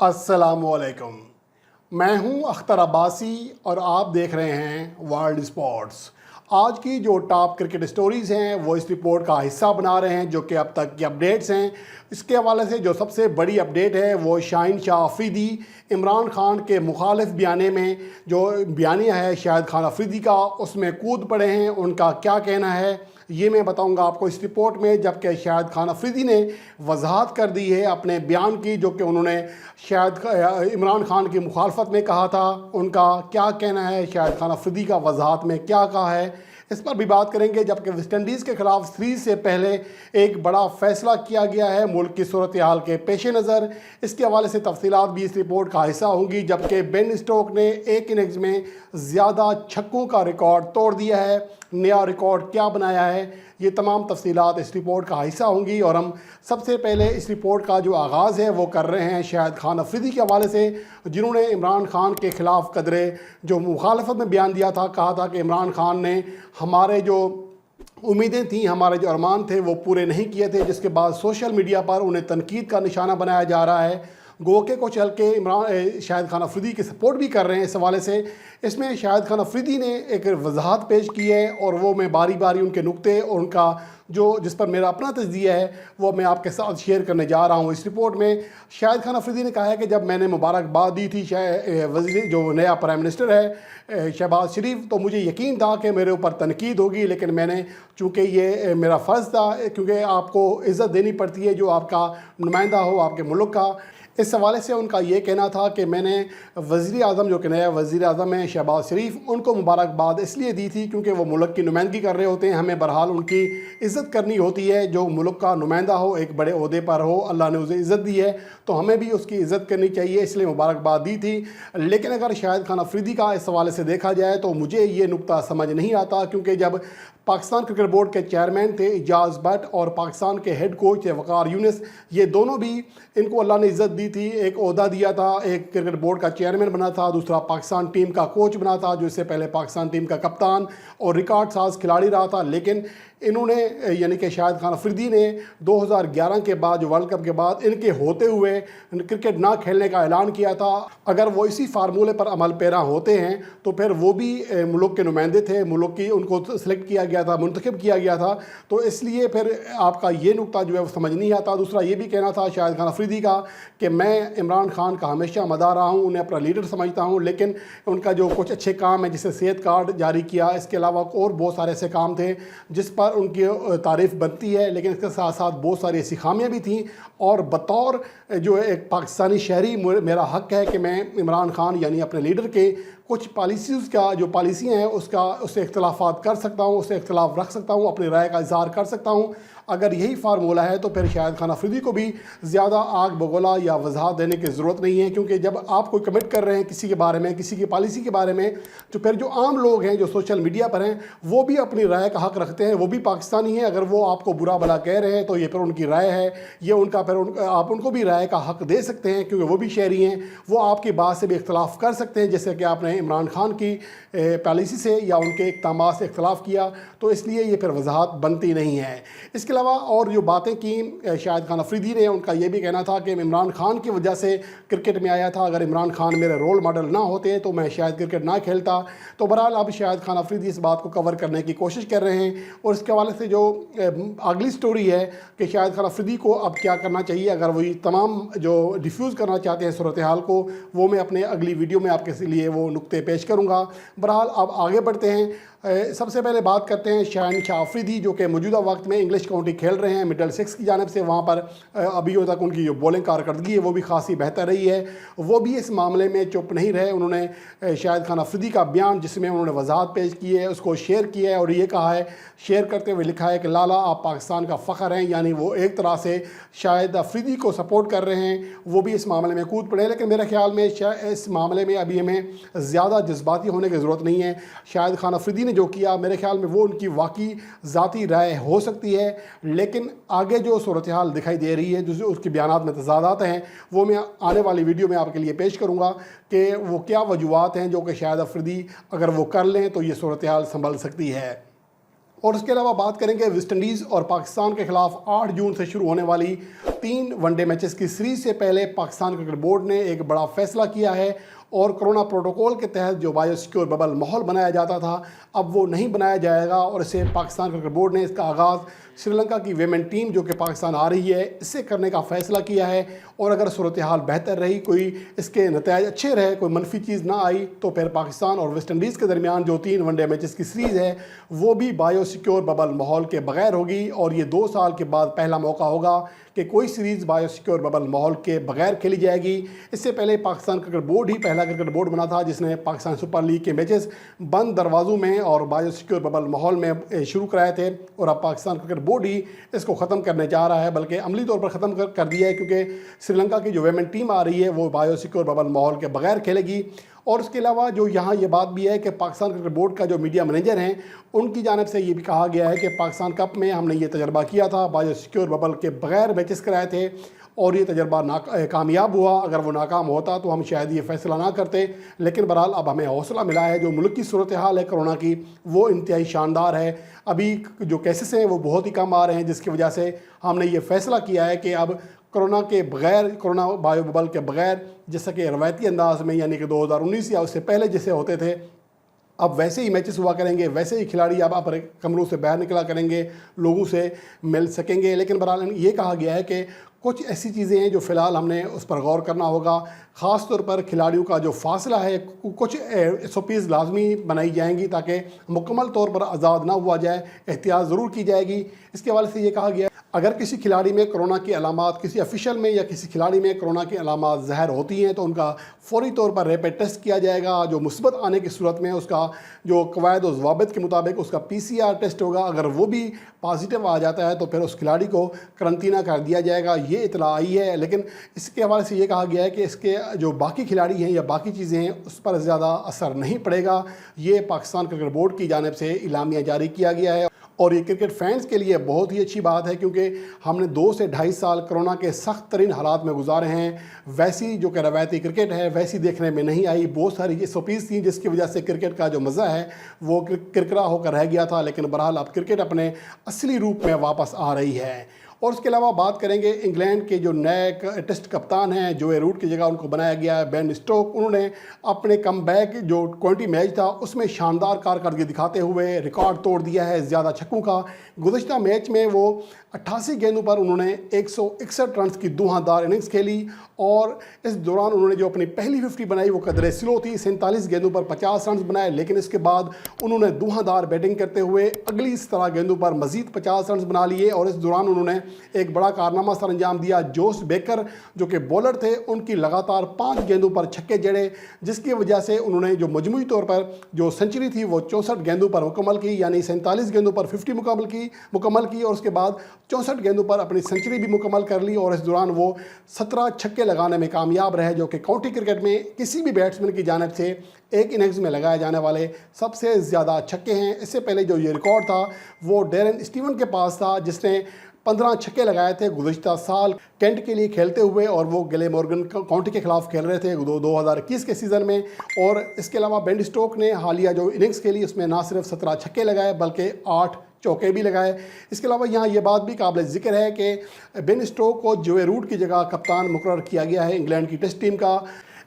अस्सलामुअलैकुम। मैं हूं अख्तर अब्बासी और आप देख रहे हैं वर्ल्ड स्पोर्ट्स। आज की जो टॉप क्रिकेट स्टोरीज़ हैं वो इस रिपोर्ट का हिस्सा बना रहे हैं, जो कि अब तक की अपडेट्स हैं। इसके हवाले से जो सबसे बड़ी अपडेट है वो शाहीन शाह अफरीदी इमरान खान के मुखालिफ बयाने में जो बयानिया है शाहिद खान अफरीदी का, उसमें कूद पड़े हैं। उनका क्या कहना है ये मैं बताऊंगा आपको इस रिपोर्ट में। जबकि शाहिद खान अफरीदी ने वजाहत कर दी है अपने बयान की, जो कि उन्होंने शाहिद इमरान खान की मुखालफत में कहा था। उनका क्या कहना है, शाहिद खान अफरीदी का वजाहत में क्या कहा है, इस पर भी बात करेंगे। जबकि वेस्ट इंडीज़ के खिलाफ सीरीज़ से पहले एक बड़ा फैसला किया गया है मुल्क की सूरत हाल के पेश नज़र। इसके हवाले से तफसीलात भी इस रिपोर्ट का हिस्सा होंगी। जबकि बेन स्टोक ने एक इनिंग्स में ज़्यादा छक्कों का रिकॉर्ड तोड़ दिया है, नया रिकॉर्ड क्या बनाया है, ये तमाम तफसीलात इस रिपोर्ट का हिस्सा होंगी। और हम सबसे पहले इस रिपोर्ट का जो आगाज़ है वो कर रहे हैं शाहिद खान अफरीदी के हवाले से, जिन्होंने इमरान खान के ख़िलाफ़ कदरे जो मुखालफत में बयान दिया था। कहा था कि इमरान खान ने हमारे जो उम्मीदें थीं, हमारे जो अरमान थे वो पूरे नहीं किए थे, जिसके बाद सोशल मीडिया पर उन्हें तनकीद का निशाना बनाया जा रहा है। गोके को चल के इमरान शाहिद खान अफरीदी की सपोर्ट भी कर रहे हैं इस हवाले से। इसमें शाहिद खान अफरीदी ने एक वजाहत पेश की है और वो मैं बारी बारी उनके नुक्ते और उनका जो जिस पर मेरा अपना तज्जिया है वो मैं आपके साथ शेयर करने जा रहा हूँ। इस रिपोर्ट में शाहिद खान अफरीदी ने कहा है कि जब मैंने मुबारकबाद दी थी वज़ीर जो नया प्राइम मिनिस्टर है शहबाज शरीफ, तो मुझे यकीन था कि मेरे ऊपर तनकीद होगी, लेकिन मैंने चूँकि ये मेरा फ़र्ज़ था, क्योंकि आपको इज़्ज़त देनी पड़ती है जो आपका नुमाइंदा हो आपके मुल्क का। इस हवाले से उनका ये कहना था कि मैंने वज़ीर आज़म जो कि नया वज़ीर आज़म है शहबाज शरीफ, उनको मुबारकबाद इसलिए दी थी क्योंकि वो मुल्क की नुमाइंदगी कर रहे होते हैं। हमें बहरहाल उनकी इज़्ज़त करनी होती है, जो मुल्क का नुमाइंदा हो, एक बड़े ओहदे पर हो, अल्लाह ने उसे इज़्ज़त दी है तो हमें भी उसकी इज़्ज़त करनी चाहिए, इसलिए मुबारकबाद दी थी। लेकिन अगर शाहिद खान अफरीदी का इस हवाले से देखा जाए तो मुझे ये नुक्ता समझ नहीं आता, क्योंकि जब पाकिस्तान क्रिकेट बोर्ड के चेयरमैन थे एजाज़ भट्ट और पाकिस्तान के हेड कोच थे वक़ार यूनिस, ये दोनों भी इनको अल्लाह ने इज़्ज़त दी थी, एक ओहदा दिया था, एक क्रिकेट बोर्ड का चेयरमैन बना था, दूसरा पाकिस्तान टीम का कोच बना था, जो इससे पहले पाकिस्तान टीम का कप्तान और रिकॉर्ड साज खिलाड़ी रहा था। लेकिन इन्होंने यानी कि शाहिद खान अफरीदी ने 2011 के बाद, जो वर्ल्ड कप के बाद इनके होते हुए क्रिकेट ना खेलने का ऐलान किया था। अगर वो इसी फार्मूले पर अमल पैरा होते हैं तो फिर वो भी मुल्क के नुमाइंदे थे, मुल्क की उनको सेलेक्ट किया गया था, मुंतखब किया गया था, तो इसलिए फिर आपका ये नुक्ता जो है वो समझ नहीं आता। दूसरा ये भी कहना था शाहिद खान अफरीदी का कि मैं इमरान खान का हमेशा मदार रहा हूँ, उन्हें अपना लीडर समझता हूँ, लेकिन उनका जो कुछ अच्छे काम है जैसे सेहत कार्ड जारी किया, इसके अलावा और बहुत सारे ऐसे काम थे जिस पर उनकी तारीफ़ बनती है, लेकिन इसके साथ साथ बहुत सारी ऐसी खामियाँ भी थीं। और बतौर जो एक पाकिस्तानी शहरी मेरा हक़ है कि मैं इमरान खान यानी अपने लीडर के कुछ पॉलिसीज़ का जो पॉलिसियाँ हैं उससे इख्तलाफात कर सकता हूँ, उससे इख्तलाफ रख सकता हूँ, अपनी राय का इज़हार कर सकता हूँ। अगर यही फार्मूला है तो फिर शाहिद खान अफरीदी को भी ज़्यादा आग बगोला या वजाहत देने की ज़रूरत नहीं है, क्योंकि जब आप कोई कमिट कर रहे हैं किसी के बारे में, किसी की पॉलिसी के बारे में, तो फिर जो आम लोग हैं जो सोशल मीडिया पर हैं वो भी अपनी राय का हक़ रखते हैं, वो भी पाकिस्तानी हैं। अगर वो आपको बुरा भला कह रहे हैं तो ये फिर उनकी राय है, ये उनका फिर आप उनको भी राय का हक़ दे सकते हैं, क्योंकि वो भी शहरी हैं, वो आपकी बात से भी इख्तलाफ कर सकते हैं, जैसे कि आपने इमरान खान की पॉलिसी से या उनके इक़दामात से इख्तलाफ किया, तो इसलिए ये फिर वजाहत बनती नहीं है। इसके अलावा और जो बातें की शाहिद खान अफरीदी ने, उनका ये भी कहना था कि इमरान खान की वजह से क्रिकेट में आया था, अगर इमरान खान मेरे रोल मॉडल ना होते तो मैं शायद क्रिकेट ना खेलता। तो बहरहाल अब शाहिद खान अफरीदी इस बात को कवर करने की कोशिश कर रहे हैं। और इसके हवाले से जो अगली स्टोरी है कि शाहिद खान अफरीदी को अब क्या करना चाहिए, अगर वही तमाम जो डिफ्यूज़ करना चाहते हैं सूरत हाल को, वो मैं अपने अगली वीडियो में आपके लिए वो नुक्ते पेश करूँगा। बहरहाल अब आगे बढ़ते हैं। सबसे पहले बात करते हैं शाहीन शाह अफरीदी, जो कि मौजूदा वक्त में इंग्लिश काउंटी खेल रहे हैं मिडल सिक्स की जानिब से। वहाँ पर अभी तक उनकी जो बॉलिंग कारकर्दगी है वो भी खासी बेहतर रही है। वो भी इस मामले में चुप नहीं रहे। उन्होंने शाहिद खान अफरीदी का बयान जिसमें उन्होंने वजाहत पेश की है उसको शेयर किया है, और ये कहा है, शेयर करते हुए लिखा है कि लाला आप पाकिस्तान का फ़ख्र हैं। यानी वो एक तरह से शाहिद अफरीदी को सपोर्ट कर रहे हैं, वो भी इस मामले में कूद पड़े। लेकिन मेरे ख्याल में इस मामले में अभी हमें ज़्यादा जज्बाती होने की ज़रूरत नहीं है। शाहिद खान अफरीदी जो किया, मेरे ख्याल में वो उनकी वाकई ज़ाती राय हो सकती है, लेकिन आगे जो सूरत हाल दिखाई दे रही है, जो उसके बयानात में तज़ादात हैं, वो मैं आने वाली वीडियो में आपके लिए पेश करूँगा कि वो क्या वजूहात हैं जो कि शाहिद अफरीदी अगर वो कर लें तो ये सूरत हाल संभल सकती है। اور اس کے علاوہ بات کریں گے ویسٹ انڈیز اور پاکستان کے خلاف 8 جون سے شروع ہونے والی 3 ون ڈے میچز کی سیریز سے پہلے پاکستان کرکٹ بورڈ نے ایک بڑا فیصلہ کیا ہے اور کرونا پروٹوکول کے تحت جو بایو سیکیور ببل ماحول بنایا جاتا تھا اب وہ نہیں بنایا جائے گا، اور اسے پاکستان کرکٹ بورڈ نے اس کا آغاز سری لنکا کی ویمن ٹیم جو کہ پاکستان آ رہی ہے اس سے کرنے کا فیصلہ کیا ہے، اور اگر صورتحال بہتر رہی، کوئی اس کے نتائج اچھے رہے، کوئی منفی چیز نہ آئی، تو پھر پاکستان اور ویسٹ انڈیز کے درمیان جو 3 ون ڈے میچز کی سیریز ہے وہ بھی بایو سیکیور ببل ماحول کے بغیر ہوگی، اور یہ 2 سال کے بعد پہلا موقع ہوگا کہ کوئی سیریز بایو سیکیور ببل ماحول کے بغیر کھیلی جائے گی۔ اس سے پہلے پاکستان کرکٹ بورڈ ہی پہلا کرکٹ بورڈ بنا تھا جس نے پاکستان سپر لیگ کے میچز بند دروازوں میں اور بایو سیکیور ببل ماحول میں شروع کرائے تھے، اور اب پاکستان کرکٹ بورڈ ہی اس کو ختم کرنے جا رہا ہے، بلکہ عملی طور پر ختم کر دیا ہے، کیونکہ سری لنکا کی جو ویمن ٹیم آ رہی ہے وہ بایو سیکیور ببل ماحول کے بغیر کھیلے گی۔ اور اس کے علاوہ جو یہاں یہ بات بھی ہے کہ پاکستان کرکٹ بورڈ کا جو میڈیا مینیجر ہیں ان کی جانب سے یہ بھی کہا گیا ہے کہ پاکستان کپ میں ہم نے یہ تجربہ کیا تھا، بایو سیکیور ببل کے بغیر میچز کرائے تھے اور یہ تجربہ کامیاب ہوا، اگر وہ ناکام ہوتا تو ہم شاید یہ فیصلہ نہ کرتے، لیکن بہرحال اب ہمیں حوصلہ ملا ہے۔ جو ملک کی صورتحال ہے کرونا کی وہ انتہائی شاندار ہے، ابھی جو کیسز ہیں وہ بہت ہی کم آ رہے ہیں، جس کی وجہ سے ہم نے یہ فیصلہ کیا ہے کہ اب کرونا کے بغیر، کرونا بایو ببل کے بغیر، جیسا کہ روایتی انداز میں یعنی کہ 2019 یا اس سے پہلے جیسے ہوتے تھے، اب ویسے ہی میچز ہوا کریں گے، ویسے ہی کھلاڑی اب اپنے کمروں سے باہر نکلا کریں گے، لوگوں سے مل سکیں گے، لیکن بہرحال یہ کہا گیا ہے کہ کچھ ایسی چیزیں ہیں جو فی الحال ہم نے اس پر غور کرنا ہوگا، خاص طور پر کھلاڑیوں کا جو فاصلہ ہے، کچھ SOPs لازمی بنائی جائیں گی تاکہ مکمل طور پر آزاد نہ ہوا جائے، احتیاط ضرور کی جائے گی۔ اس کے حوالے سے یہ کہا گیا اگر کسی کھلاڑی میں کرونا کی علامات، کسی افیشل میں یا کسی کھلاڑی میں کرونا کی علامات ظاہر ہوتی ہیں تو ان کا فوری طور پر ریپڈ ٹیسٹ کیا جائے گا، جو مثبت آنے کی صورت میں اس کا جو قواعد و ضوابط کے مطابق اس کا PCR ٹیسٹ ہوگا، اگر وہ بھی پازیٹیو آ جاتا ہے تو پھر اس کھلاڑی کو قرنطینہ کر دیا جائے گا، یہ اطلاع آئی ہے۔ لیکن اس کے حوالے سے یہ کہا گیا ہے کہ اس کے جو باقی کھلاڑی ہیں یا باقی چیزیں ہیں اس پر زیادہ اثر نہیں پڑے گا، یہ پاکستان کرکٹ بورڈ کی جانب سے اعلامیہ جاری کیا گیا ہے، اور یہ کرکٹ فینس کے لیے بہت ہی اچھی بات ہے، کیونکہ ہم نے 2 سے 2.5 سال کرونا کے سخت ترین حالات میں گزارے ہیں، ویسی جو کہ روایتی کرکٹ ہے ویسی دیکھنے میں نہیں آئی، بہت ساری SOPs تھیں جس کی وجہ سے کرکٹ کا جو مزہ ہے وہ کرکرا ہو کر رہ گیا تھا، لیکن بہرحال اب کرکٹ اپنے اصلی روپ میں واپس آ رہی ہے۔ اور اس کے علاوہ بات کریں گے انگلینڈ کے جو نئے ٹیسٹ کپتان ہیں، جوئے روٹ کی جگہ ان کو بنایا گیا ہے بین اسٹوک، انہوں نے اپنے کم بیک جو 20 میچ تھا اس میں شاندار کارکردگی دکھاتے ہوئے ریکارڈ توڑ دیا ہے زیادہ چھکوں کا۔ گزشتہ میچ میں وہ 88 گیندوں پر انہوں نے 161 رنز کی دھواں دار اننگز کھیلی، اور اس دوران انہوں نے جو اپنی پہلی 50 بنائی وہ قدرے سلو تھی، 47 گیندوں پر 50 رنز بنائے، لیکن اس کے بعد انہوں نے دھواں دار بیٹنگ کرتے ہوئے اگلی 17 گیندوں پر مزید 50 رنز بنا لیے، اور اس دوران انہوں نے ایک بڑا کارنامہ سر انجام دیا۔ جوس بیکر جو کہ بولر تھے ان کی لگاتار 5 گیندوں پر چھکے جڑے، جس کی وجہ سے انہوں نے جو مجموعی طور پر جو سنچری تھی وہ 64 گیندوں پر مکمل کی، یعنی 47 گیندوں پر 50 مکمل کی، اور اس کے بعد 64 گیندوں پر اپنی سنچری بھی مکمل کر لی، اور اس دوران وہ 17 چھکے لگانے میں کامیاب رہے، جو کہ کاؤنٹی کرکٹ میں کسی بھی بیٹسمین کی جانب سے ایک اننگز میں لگائے جانے والے سب سے زیادہ چھکے ہیں۔ اس سے پہلے جو یہ ریکارڈ تھا وہ ڈیرن اسٹیون کے پاس تھا، جس نے 15 چھکے لگائے تھے گزشتہ سال کینٹ کے لیے کھیلتے ہوئے، اور وہ گلے مورگن کاؤنٹی کے خلاف کھیل رہے تھے 2021 کے سیزن میں۔ اور اس کے علاوہ بین اسٹوک نے حالیہ جو اننگز کھیلی اس میں نہ صرف 17 چھکے لگائے بلکہ 8 چوکے بھی لگائے۔ اس کے علاوہ یہاں یہ بات بھی قابل ذکر ہے کہ بین اسٹوک کو جوئے روٹ کی جگہ کپتان مقرر کیا گیا ہے انگلینڈ کی ٹیسٹ ٹیم کا۔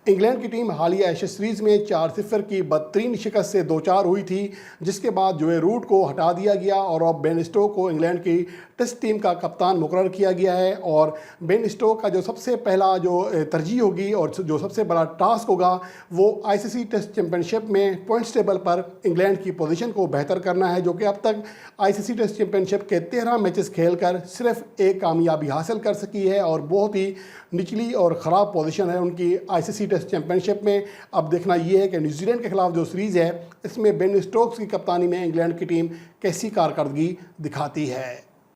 انگلینڈ کی ٹیم حالیہ ایشز سیریز میں 4-0 کی بدترین شکست سے دوچار ہوئی تھی، جس کے بعد جوئے روٹ کو ہٹا دیا گیا اور اب بین اسٹوک کو انگلینڈ کی ٹیسٹ ٹیم کا کپتان مقرر کیا گیا ہے۔ اور بین اسٹوک کا جو سب سے پہلا جو ترجیح ہوگی اور جو سب سے بڑا ٹاسک ہوگا وہ ICC ٹیسٹ چیمپئن شپ میں پوائنٹس ٹیبل پر انگلینڈ کی پوزیشن کو بہتر کرنا ہے، جو کہ اب تک ICC ٹیسٹ چیمپئن شپ کے 13 میچز کھیل کر صرف ایک کامیابی حاصل کر سکی ہے، اور بہت ہی نچلی اور خراب پوزیشن ہے ان کی ICC ٹیسٹ چیمپئن شپ میں۔ اب دیکھنا یہ ہے کہ نیوزی لینڈ کے خلاف جو سیریز ہے اس میں بین اسٹوکس کی کپتانی میں انگلینڈ کی ٹیم کیسی کارکردگی دکھاتی ہے۔